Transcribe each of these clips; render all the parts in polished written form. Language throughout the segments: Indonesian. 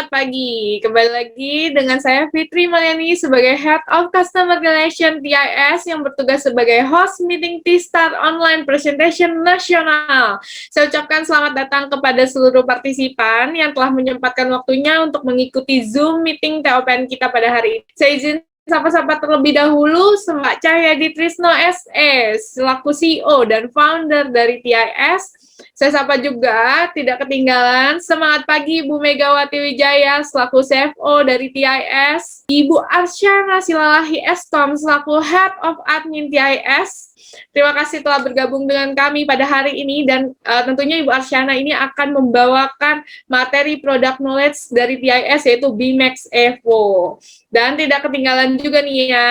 Selamat pagi. Kembali lagi dengan saya Fitri Malyani sebagai Head of Customer Relation TIS yang bertugas sebagai host meeting T-Start Online Presentation Nasional. Saya ucapkan selamat datang kepada seluruh partisipan yang telah menyempatkan waktunya untuk mengikuti Zoom meeting TOPN kita pada hari ini. Saya izin sapa-sapa terlebih dahulu, Mbak Cahyadi Trisno SE, selaku CEO dan founder dari TIS. Saya sapa juga, tidak ketinggalan, semangat pagi Ibu Megawati Wijaya selaku CFO dari TIS, Ibu Arsyana Silalahi Eskom selaku Head of Admin TIS. Terima kasih telah bergabung dengan kami pada hari ini dan tentunya Ibu Arsyana ini akan membawakan materi product knowledge dari TIS yaitu BMAX Evo. Dan tidak ketinggalan juga nih ya,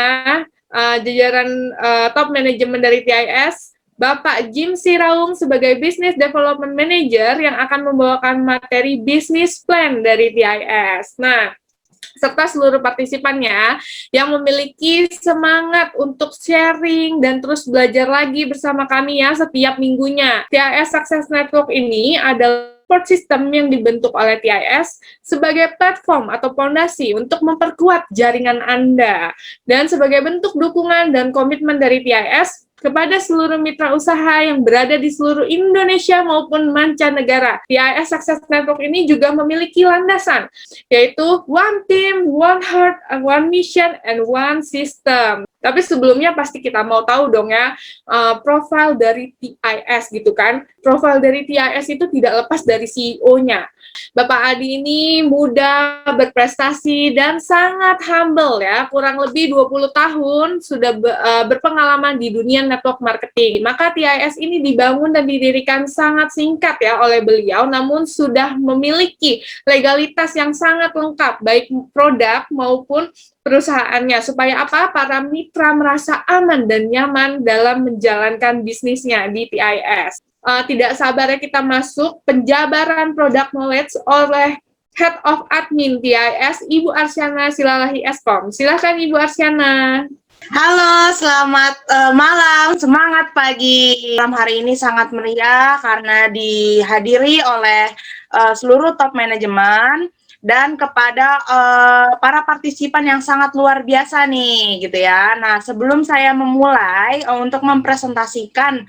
jajaran top manajemen dari TIS, Bapak Jim Siraung sebagai Business Development Manager yang akan membawakan materi Business Plan dari TIS. Nah, serta seluruh partisipannya yang memiliki semangat untuk sharing dan terus belajar lagi bersama kami ya setiap minggunya. TIS Success Network ini adalah support system yang dibentuk oleh TIS sebagai platform atau fondasi untuk memperkuat jaringan Anda. Dan sebagai bentuk dukungan dan komitmen dari TIS kepada seluruh mitra usaha yang berada di seluruh Indonesia maupun mancanegara. TIS Success Network ini juga memiliki landasan, yaitu One Team, One Heart, One Mission, and One System. Tapi sebelumnya pasti kita mau tahu dong ya, profil dari TIS gitu kan. Profil dari TIS itu tidak lepas dari CEO-nya. Bapak Adi ini muda, berprestasi, dan sangat humble ya. Kurang lebih 20 tahun sudah berpengalaman di dunia network marketing. Maka TIS ini dibangun dan didirikan sangat singkat ya oleh beliau, namun sudah memiliki legalitas yang sangat lengkap, baik produk maupun perusahaannya, supaya apa? Para mitra merasa aman dan nyaman dalam menjalankan bisnisnya di TIS. Tidak sabarnya kita masuk penjabaran product knowledge oleh Head of Admin TIS, Ibu Arsyana Silalahi Eskom. Silakan Ibu Arsyana. Halo, selamat malam, semangat pagi. Malam hari ini sangat meriah karena dihadiri oleh seluruh top manajemen dan kepada para partisipan yang sangat luar biasa nih, gitu ya. Nah, sebelum saya memulai untuk mempresentasikan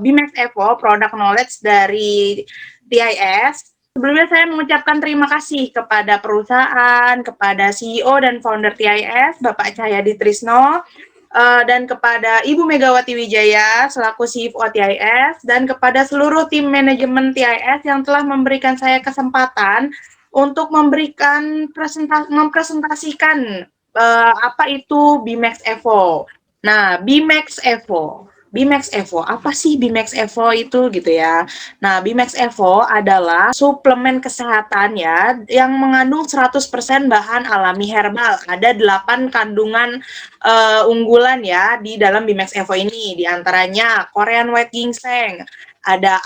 BMAX Evo Product Knowledge dari TIS, sebelumnya saya mengucapkan terima kasih kepada perusahaan, kepada CEO dan founder TIS, Bapak Cahyadi Trisno, dan kepada Ibu Megawati Wijaya selaku CFO TIS, dan kepada seluruh tim manajemen TIS yang telah memberikan saya kesempatan untuk mempresentasikan apa itu BMAX Evo. Nah, BMAX Evo. BMAX Evo, apa sih BMAX Evo itu gitu ya? Nah, BMAX Evo adalah suplemen kesehatan ya yang mengandung 100% bahan alami herbal. Ada 8 kandungan unggulan ya di dalam BMAX Evo ini. Di antaranya Korean White Ginseng, ada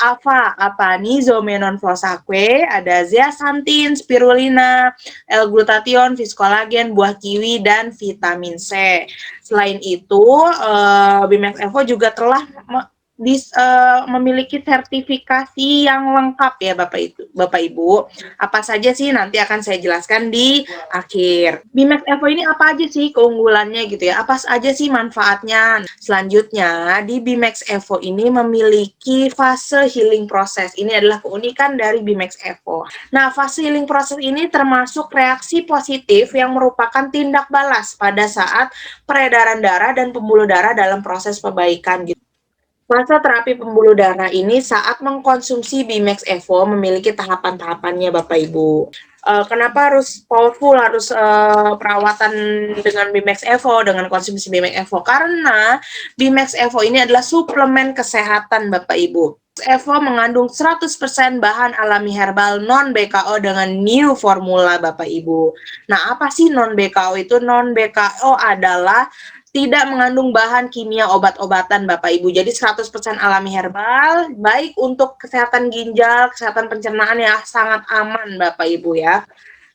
Nizomenon Fosakwe, ada zeaxanthin, spirulina, L-glutathione, fiskolagen, buah kiwi, dan vitamin C. Selain itu, BMAX Evo juga telah memiliki sertifikasi yang lengkap ya Bapak Ibu. Apa saja sih nanti akan saya jelaskan di akhir. BMAX Evo ini apa aja sih keunggulannya gitu ya? Apa aja sih manfaatnya? Selanjutnya di BMAX Evo ini memiliki fase healing process. Ini adalah keunikan dari BMAX Evo. Nah, fase healing process ini termasuk reaksi positif yang merupakan tindak balas pada saat peredaran darah dan pembuluh darah dalam proses perbaikan gitu. Fase terapi pembuluh darah ini saat mengkonsumsi BMAX Evo memiliki tahapan-tahapannya Bapak Ibu. Kenapa harus powerful, harus perawatan dengan BMAX Evo, dengan konsumsi BMAX Evo? Karena BMAX Evo ini adalah suplemen kesehatan Bapak Ibu. Evo mengandung 100% bahan alami herbal non-BKO dengan new formula Bapak Ibu. Nah, apa sih non-BKO itu? Non-BKO adalah tidak mengandung bahan kimia obat-obatan Bapak Ibu. Jadi 100% alami herbal, baik untuk kesehatan ginjal, kesehatan pencernaan ya sangat aman Bapak Ibu ya.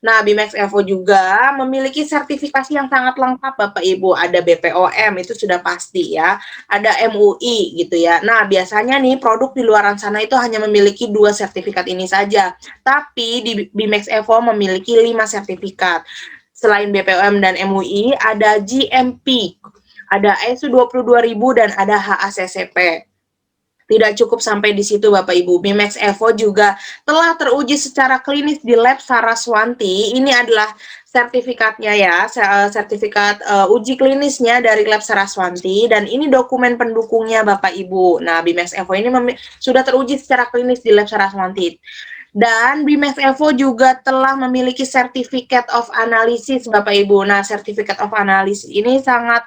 Nah, Bimax Evo juga memiliki sertifikasi yang sangat lengkap Bapak Ibu. Ada BPOM, itu sudah pasti ya. Ada MUI gitu ya. Nah, biasanya nih produk di luaran sana itu hanya memiliki 2 sertifikat ini saja. Tapi di Bimax Evo memiliki 5 sertifikat. Selain BPOM dan MUI, ada GMP, ada ISO 22000 dan ada HACCP. Tidak cukup sampai di situ Bapak Ibu, Bimax Evo juga telah teruji secara klinis di Lab Saraswanti. Ini adalah sertifikatnya ya, sertifikat uji klinisnya dari Lab Saraswanti, dan ini dokumen pendukungnya Bapak Ibu. Nah, Bimax Evo ini sudah teruji secara klinis di Lab Saraswanti. Dan Bimax Evo juga telah memiliki Certificate of Analysis Bapak Ibu. Nah, Certificate of Analysis ini sangat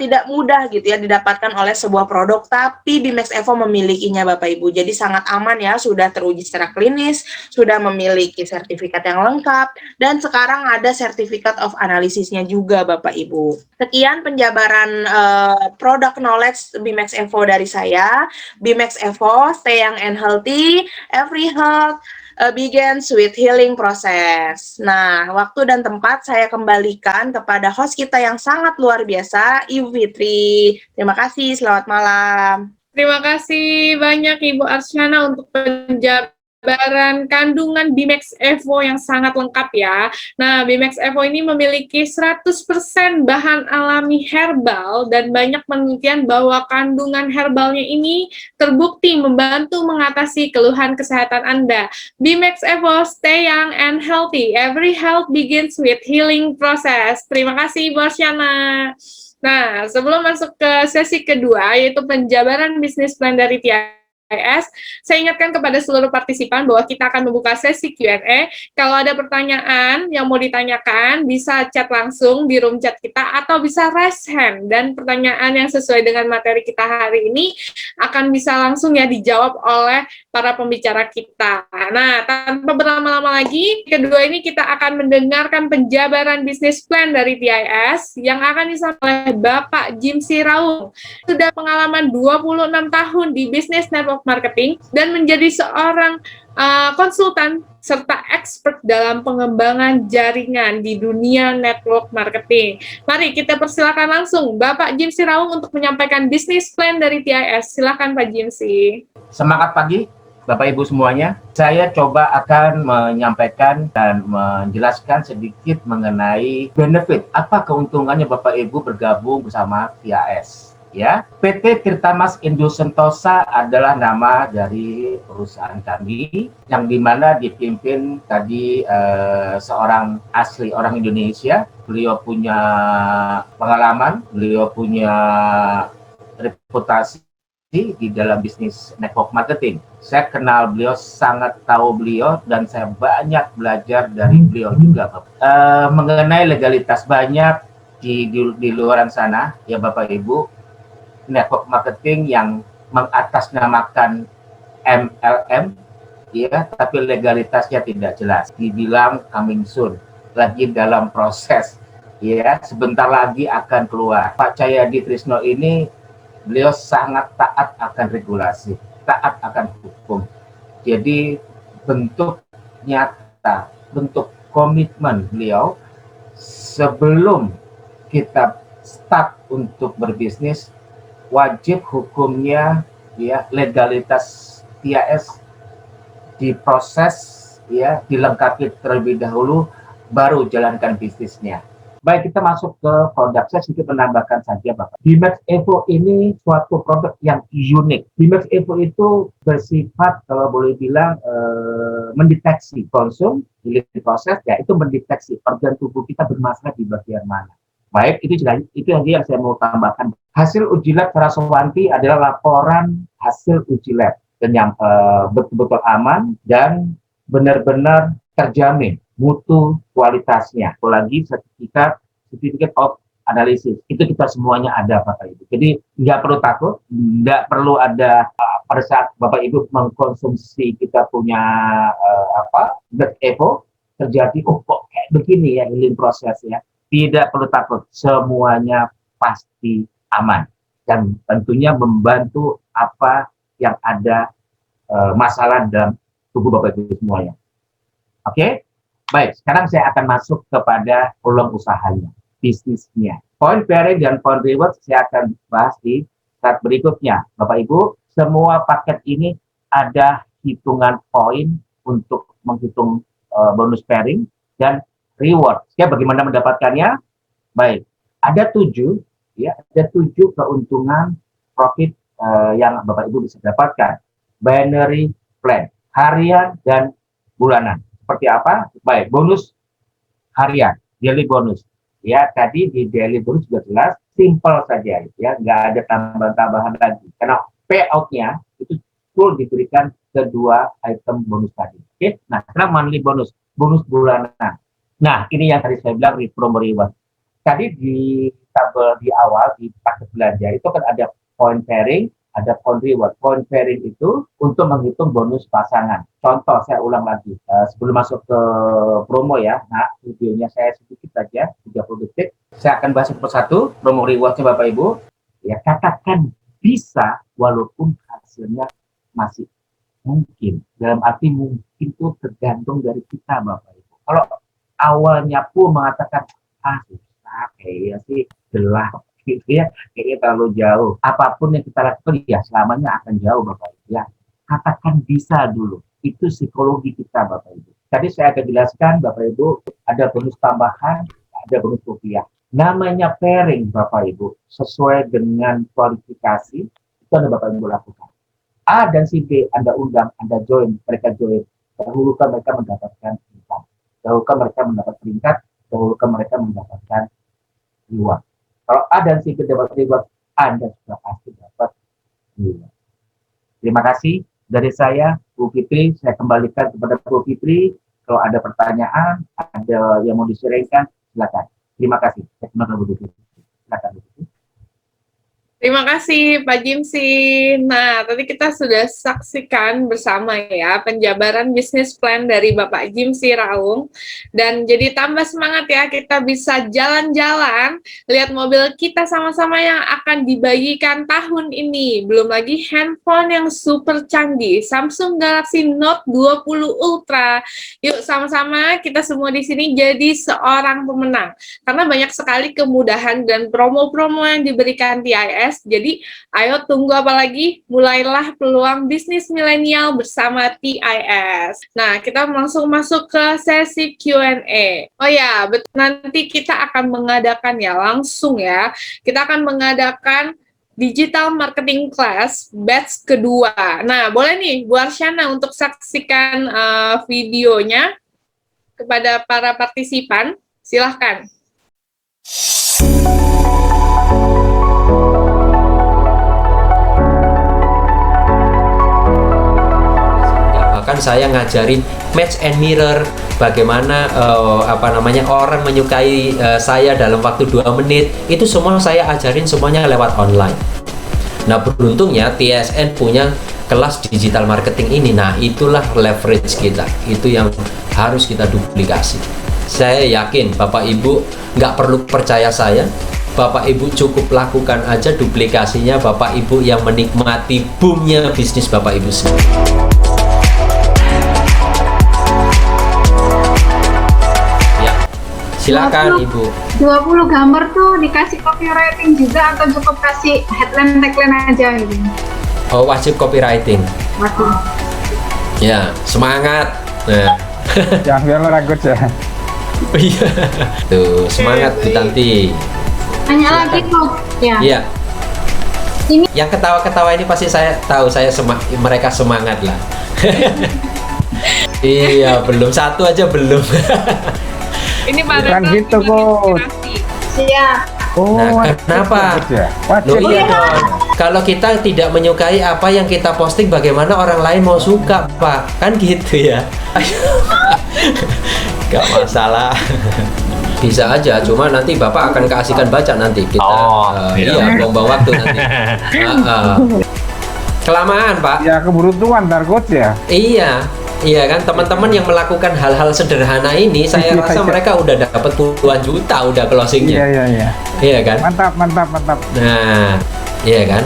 tidak mudah gitu ya didapatkan oleh sebuah produk, tapi Bimax Evo memilikinya Bapak Ibu. Jadi sangat aman ya, sudah teruji secara klinis, sudah memiliki sertifikat yang lengkap, dan sekarang ada Certificate of Analysisnya juga Bapak Ibu. Sekian penjabaran product knowledge Bimax Evo dari saya. Bimax Evo, stay young and healthy, every health begins with healing process. Nah, waktu dan tempat saya kembalikan kepada host kita yang sangat luar biasa, Ibu Fitri. Terima kasih, selamat malam. Terima kasih banyak Ibu Arsyana untuk penjabaran kandungan Bimax Evo yang sangat lengkap ya. Nah, Bimax Evo ini memiliki 100% bahan alami herbal dan banyak penelitian bahwa kandungan herbalnya ini terbukti membantu mengatasi keluhan kesehatan Anda. Bimax Evo, stay young and healthy. Every health begins with healing process. Terima kasih Ibu Arsyana. Nah, sebelum masuk ke sesi kedua, yaitu penjabaran bisnis plan dari TIS, saya ingatkan kepada seluruh partisipan bahwa kita akan membuka sesi Q&A. Kalau ada pertanyaan yang mau ditanyakan, bisa chat langsung di room chat kita atau bisa raise hand. Dan pertanyaan yang sesuai dengan materi kita hari ini akan bisa langsung ya dijawab oleh para pembicara kita. Nah, tanpa berlama-lama lagi, kedua ini kita akan mendengarkan penjabaran bisnis plan dari TIS yang akan disampaikan oleh Bapak Jim Siraung. Sudah pengalaman 26 tahun di bisnis network marketing dan menjadi seorang konsultan serta expert dalam pengembangan jaringan di dunia network marketing. Mari kita persilakan langsung Bapak Jim Siraung untuk menyampaikan bisnis plan dari TIS. Silakan Pak Jim Si. Semangat pagi Bapak Ibu semuanya. Saya coba akan menyampaikan dan menjelaskan sedikit mengenai benefit, apa keuntungannya Bapak Ibu bergabung bersama TIS. Ya, PT Tirtamas Indo Sentosa adalah nama dari perusahaan kami yang dimana dipimpin tadi seorang asli orang Indonesia. Beliau punya pengalaman, beliau punya reputasi di dalam bisnis network marketing. Saya kenal beliau, sangat tahu beliau, dan saya banyak belajar dari beliau juga. Mengenai legalitas banyak di luaran sana, ya Bapak Ibu, network marketing yang mengatasnamakan MLM, ya, tapi legalitasnya tidak jelas. Dibilang coming soon, lagi dalam proses, ya, sebentar lagi akan keluar. Pak Cahyadi Trisno ini, beliau sangat taat akan regulasi, taat akan hukum. Jadi bentuk nyata, bentuk komitmen beliau sebelum kita start untuk berbisnis, wajib hukumnya ya, legalitas TIS diproses ya, dilengkapi terlebih dahulu, baru jalankan bisnisnya. Baik, kita masuk ke produk. Saya sedikit menambahkan saja Bapak. Bimax Evo ini suatu produk yang unik. Bimax Evo itu bersifat, kalau boleh bilang, mendeteksi konsum, proses, ya itu mendeteksi organ tubuh kita bermasalah di bagian mana. Baik, itu yang saya mau tambahkan. Hasil uji lab Saraswanti adalah laporan hasil uji lab dan yang betul-betul aman dan benar-benar terjamin mutu kualitasnya. Apalagi certificate of analysis, itu kita semuanya ada Bapak Ibu. Jadi nggak perlu takut, nggak perlu ada pada saat Bapak Ibu mengkonsumsi kita punya Bimax Evo terjadi kok kayak begini ya healing proses ya. Tidak perlu takut, semuanya pasti aman dan tentunya membantu apa yang ada masalah dalam tubuh Bapak Ibu semuanya. Oke? Baik, sekarang saya akan masuk kepada peluang usahanya, bisnisnya. Point pairing dan point reward saya akan bahas di slide berikutnya. Bapak Ibu, semua paket ini ada hitungan poin untuk menghitung bonus pairing dan reward. Ya, bagaimana mendapatkannya? Baik, ada 7 keuntungan profit yang Bapak Ibu bisa dapatkan. Binary plan, harian dan bulanan. Seperti apa? Baik, bonus harian, daily bonus. Ya, tadi di daily bonus sudah jelas, simple saja, ya, nggak ada tambahan-tambahan lagi. Karena payout-nya itu full diberikan kedua item bonus tadi. Oke, nah sekarang monthly bonus, bonus bulanan. Nah, ini yang tadi saya bilang promo reward. Tadi di tabel di awal di paket belanja itu kan ada point pairing, ada point reward. Point pairing itu untuk menghitung bonus pasangan. Contoh, saya ulang lagi. Sebelum masuk ke promo ya, nah videonya saya sedikit saja, 30 detik. Saya akan bahas satu persatu promo rewardnya Bapak Ibu. Ya, katakan bisa walaupun hasilnya masih mungkin. Dalam arti mungkin itu tergantung dari kita Bapak Ibu. Kalau awalnya pun mengatakan, susah, kayaknya sih gelap. Gitu ya, kayaknya terlalu jauh. Apapun yang kita lakukan ya selamanya akan jauh Bapak Ibu ya. Katakan bisa dulu. Itu psikologi kita Bapak Ibu. Tadi saya akan jelaskan Bapak Ibu, ada bonus tambahan, ada bonus rupiah. Namanya pairing Bapak Ibu, sesuai dengan kualifikasi itu ada Bapak Ibu lakukan. A dan si B Anda undang, Anda join, mereka join. Dahulukan mereka mendapatkan income. Dahulukan mereka mendapat peringkat, dahulukan mereka mendapatkan reward. Kalau A dan C dapat reward, Anda sudah pasti dapat reward. Terima kasih dari saya, Bu Fitri. Saya kembalikan kepada Bu Fitri. Kalau ada pertanyaan, ada yang mau disampaikan, silakan. Terima kasih. Saya kembali Bu Fitri. Silakan Bu Fitri. Terima kasih Pak Jimsi. Nah, tadi kita sudah saksikan bersama ya penjabaran bisnis plan dari Bapak Jimsi Raung. Dan jadi tambah semangat ya, kita bisa jalan-jalan, lihat mobil kita sama-sama yang akan dibagikan tahun ini. Belum lagi handphone yang super canggih, Samsung Galaxy Note 20 Ultra. Yuk sama-sama kita semua di sini jadi seorang pemenang. Karena banyak sekali kemudahan dan promo-promo yang diberikan TIS. Jadi, ayo tunggu apa lagi? Mulailah peluang bisnis milenial bersama TIS. Nah, kita langsung masuk ke sesi Q&A. Oh ya, nanti kita akan mengadakan ya, langsung ya. Kita akan mengadakan Digital Marketing Class batch kedua. Nah, boleh nih Bu Arsyana untuk saksikan videonya kepada para partisipan. Silahkan. Bahkan saya ngajarin match and mirror, bagaimana orang menyukai saya dalam waktu 2 menit. Itu semua saya ajarin semuanya lewat online. Nah, beruntungnya TSN punya kelas digital marketing ini. Nah, itulah leverage kita. Itu yang harus kita duplikasi. Saya yakin Bapak Ibu nggak perlu percaya saya. Bapak Ibu cukup lakukan aja duplikasinya. Bapak Ibu yang menikmati boomnya bisnis Bapak Ibu sendiri. Silakan 20, Ibu. 20 gambar tuh dikasih copywriting juga atau cukup kasih headline tagline aja gitu? Oh, wajib copywriting. Waduh. Ya, semangat. Nah. Jangan biar lo ragut ya. Iya. Tuh, semangat Bu Tanti. Tanya lagi tuh. Ya. Iya. Ini yang ketawa-ketawa ini pasti saya tahu, mereka semangat lah. Iya, belum satu aja belum. Ini Pak Bukan Reto gitu, sebagai Coach. inspirasi. siap. Oh, Nah, kenapa? wajib ya? Loh, Wajib. iya dong. Kalau kita tidak menyukai apa yang kita posting, bagaimana orang lain mau suka, Pak? Kan gitu ya. Gak masalah. Bisa aja, cuma nanti Bapak akan keasikan baca nanti. Kita iya, buang-buang waktu nanti. Kelamaan, Pak. Ya keburu tua ntar Coach ya. Iya kan, teman-teman yang melakukan hal-hal sederhana ini, saya Iya, rasa iya. mereka udah dapat puluhan juta udah closingnya. Iya. Iya kan? Mantap. Nah, iya kan?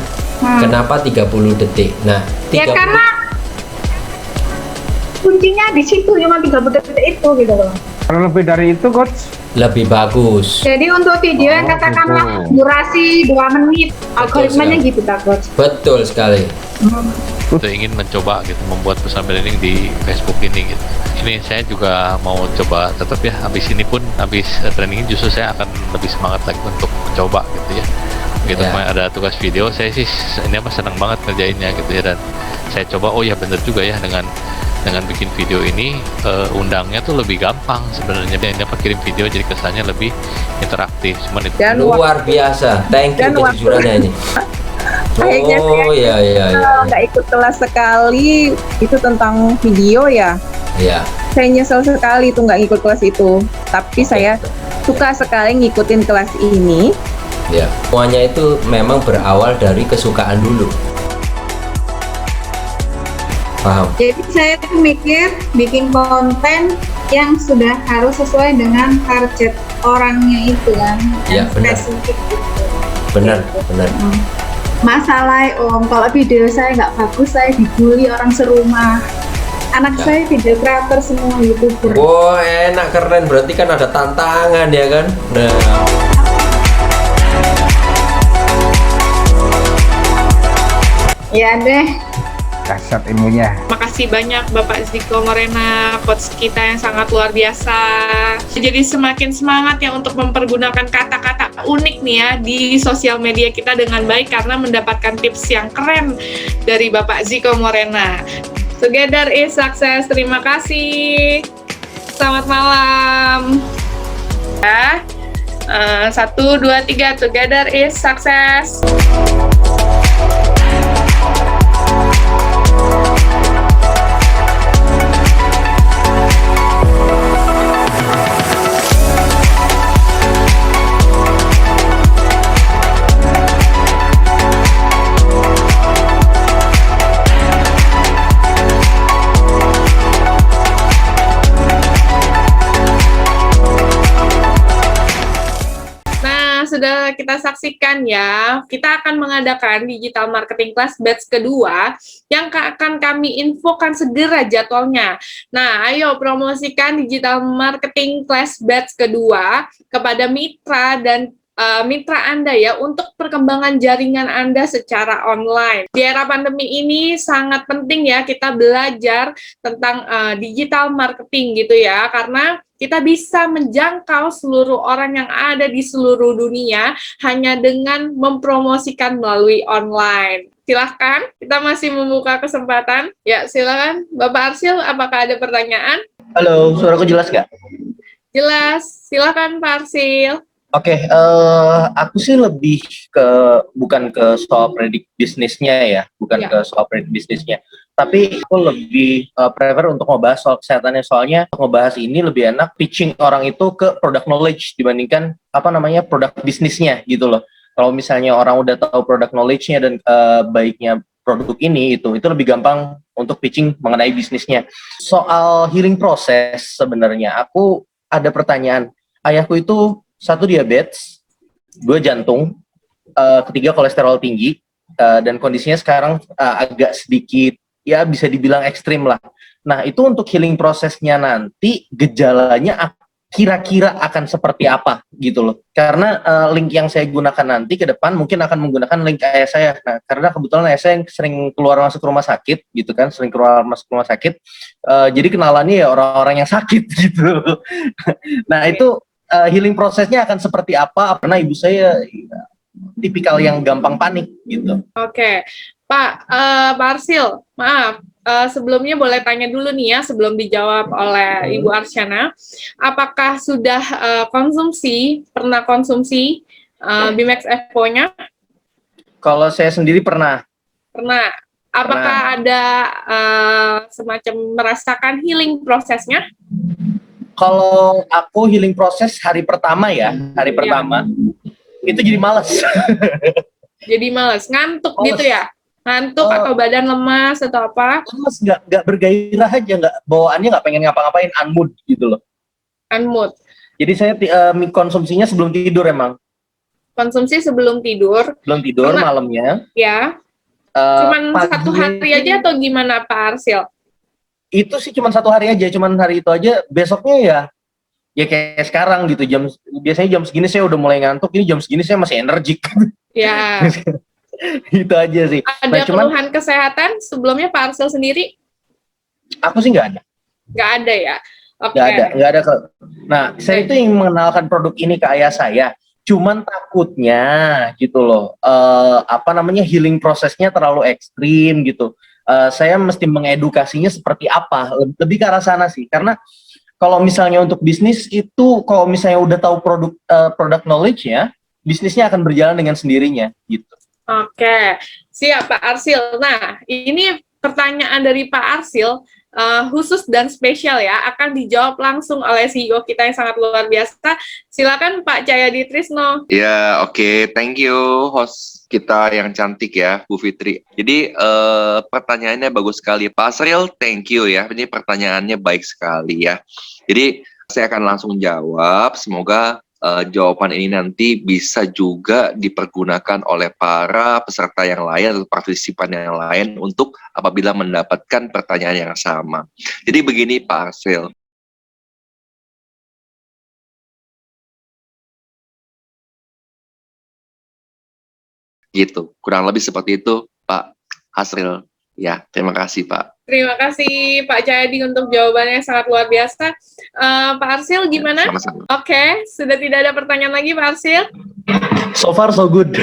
Kenapa 30 detik? Nah, Ya 30 karena kuncinya di situ cuma 30 detik itu gitu loh. Kalau lebih dari itu, coach, Lebih bagus. Jadi untuk video yang Oh, katakanlah gitu. durasi 2 menit, algoritmanya sekali. gitu tak coach? Betul sekali. Untuk ingin mencoba gitu membuat personal branding di Facebook ini gitu. Ini saya juga mau coba tetap ya, habis training ini justru saya akan lebih semangat lagi untuk mencoba gitu ya. Gitu Ya. kemarin ada tugas video, saya sih ini senang banget ngerjainnya gitu ya, dan saya coba oh ya bener juga ya dengan bikin video ini undangnya tuh lebih gampang sebenarnya. Ini apa kirim video jadi kesannya lebih interaktif. Cuman itu Dan Luar biasa. Thank you Dan waktu- kejujurannya ini. Akhirnya Oh iya iya iya. nggak ikut kelas sekali itu tentang video ya. Iya. Saya nyesel sekali itu nggak ikut kelas itu. Tapi saya suka sekali ngikutin kelas ini. Ya. Semuanya itu memang berawal dari kesukaan dulu. Paham? Jadi saya tuh mikir bikin konten yang sudah harus sesuai dengan target orangnya itu kan, Ya, yang benar. spesifik gitu. Benar, benar. Masalah Om, kalau video saya nggak bagus, saya dibully orang serumah. Anak Ya. saya video creator semua, YouTuber. Wah, enak, keren. Berarti kan ada tantangan ya kan? Nah, Ya deh, dahsyat ilmunya. Makasih banyak Bapak Ziko Morena, coach kita yang sangat luar biasa. Jadi semakin semangat ya untuk mempergunakan kata-kata unik nih ya di sosial media kita dengan baik karena mendapatkan tips yang keren dari Bapak Ziko Morena. Together is success. Terima kasih. Selamat malam. Ya. 1, 2, 3. Together is success. Sudah kita saksikan ya, kita akan mengadakan digital marketing class batch kedua yang akan kami infokan segera jadwalnya. Nah, ayo promosikan digital marketing class batch kedua kepada mitra dan mitra Anda ya untuk perkembangan jaringan Anda secara online. Di era pandemi ini sangat penting ya kita belajar tentang digital marketing gitu ya, karena kita bisa menjangkau seluruh orang yang ada di seluruh dunia hanya dengan mempromosikan melalui online. Silahkan, kita masih membuka kesempatan. Ya, silakan. Bapak Arsil, apakah ada pertanyaan? Halo, suaraku jelas nggak? Jelas. Silakan Pak Arsil. Oke, aku sih lebih bukan ke soal predik bisnisnya ya, bukan Ya. ke soal predik bisnisnya, tapi aku lebih prefer untuk ngebahas soal kesehatannya. Soalnya untuk ngebahas ini lebih enak pitching orang itu ke product knowledge dibandingkan produk bisnisnya gitu loh. Kalau misalnya orang udah tahu product knowledge-nya dan baiknya produk ini itu lebih gampang untuk pitching mengenai bisnisnya. Soal healing process sebenarnya aku ada pertanyaan. Ayahku itu 1 diabetes, 2 jantung, 3 kolesterol tinggi, dan kondisinya sekarang agak sedikit, ya bisa dibilang ekstrim lah. Nah, itu untuk healing prosesnya nanti, gejalanya kira-kira akan seperti apa gitu loh. Karena link yang saya gunakan nanti ke depan mungkin akan menggunakan link ayah saya. Nah, karena kebetulan ayah saya yang sering keluar masuk rumah sakit gitu kan, sering keluar masuk rumah sakit, jadi kenalannya ya orang-orang yang sakit gitu. Nah, itu healing prosesnya akan seperti apa? Karena ibu saya tipikal yang gampang panik gitu. Oke, Pak Arsil, maaf. Sebelumnya boleh tanya dulu nih ya, sebelum dijawab oleh Ibu Arsyana. Apakah sudah pernah konsumsi Bimax Evo-nya? Kalau saya sendiri pernah. Pernah. Apakah ada semacam merasakan healing prosesnya? Kalau aku healing proses hari pertama ya, hari pertama itu jadi malas. Jadi males, ngantuk Males. gitu ya? Ngantuk atau badan lemas atau apa? Malas, nggak bergairah aja, nggak bawaannya, nggak pengen ngapa-ngapain, unmood gitu loh. Unmood. Jadi saya konsumsinya sebelum tidur emang. Konsumsi sebelum tidur, Belum tidur Karena- malamnya. ya? Cuman Paginya 1 hari aja atau gimana Pak Arsil? itu sih cuman 1 hari aja, cuman hari itu aja. Besoknya ya ya kayak sekarang gitu, biasanya jam segini saya udah mulai ngantuk, ini jam segini saya masih energik. Ya. Itu aja sih. Ada Nah, cuman keluhan kesehatan sebelumnya Pak Arsil sendiri? aku sih nggak ada. Nggak ada ya? Oke. Nggak ada. Nah, saya itu yang mengenalkan produk ini ke ayah saya. Cuman takutnya gitu loh, healing prosesnya terlalu ekstrim gitu. Saya mesti mengedukasinya seperti apa, lebih ke arah sana sih. Karena kalau misalnya untuk bisnis itu, kalau misalnya udah tahu produk knowledge-nya, bisnisnya akan berjalan dengan sendirinya gitu. Oke, siap Pak Arsil. Nah, ini pertanyaan dari Pak Arsil, khusus dan spesial ya, akan dijawab langsung oleh CEO kita yang sangat luar biasa. Silakan Pak Cahyadi Trisno. Ya, oke. Thank you host kita yang cantik ya, Bu Fitri. Jadi pertanyaannya bagus sekali. Pak Asril, thank you ya. Ini pertanyaannya baik sekali ya. Jadi saya akan langsung jawab. Semoga jawaban ini nanti bisa juga dipergunakan oleh para peserta yang lain atau partisipan yang lain untuk apabila mendapatkan pertanyaan yang sama. Jadi begini Pak Asril. Gitu, kurang lebih seperti itu Pak Hasril. Ya, terima kasih Pak. Terima kasih Pak Cahyadi untuk jawabannya yang sangat luar biasa. Pak Arsil gimana? Sama-sama. Oke, sudah tidak ada pertanyaan lagi Pak Arsil? So far so good.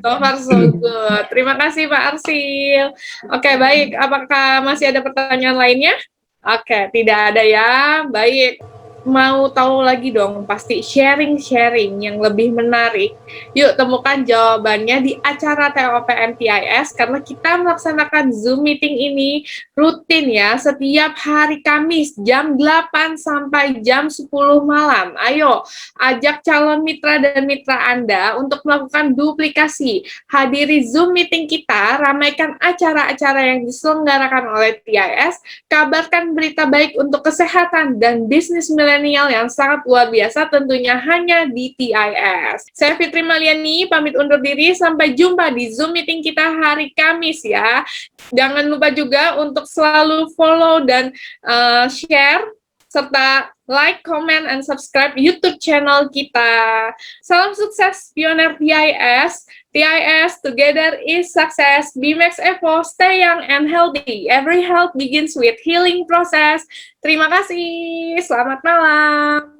So far so good. Terima kasih Pak Arsil. Oke, baik. Apakah masih ada pertanyaan lainnya? Oke, tidak ada ya. Baik. Mau tahu lagi dong, pasti sharing-sharing yang lebih menarik. Yuk temukan jawabannya di acara TOPM TIS, karena kita melaksanakan Zoom meeting ini rutin ya, setiap hari Kamis jam 8 sampai jam 10 malam. Ayo, ajak calon mitra dan mitra Anda untuk melakukan duplikasi. Hadiri Zoom meeting kita, ramaikan acara-acara yang diselenggarakan oleh TIS, kabarkan berita baik untuk kesehatan dan bisnis milenial yang sangat luar biasa tentunya hanya di TIS. Saya Fitri Maliani pamit undur diri, sampai jumpa di Zoom meeting kita hari Kamis ya. Jangan lupa juga untuk selalu follow dan share serta like, comment, and subscribe YouTube channel kita. Salam sukses Pioneer TIS. TIS, together is success. BMAX Evo, stay young and healthy. Every health begins with healing process. Terima kasih. Selamat malam.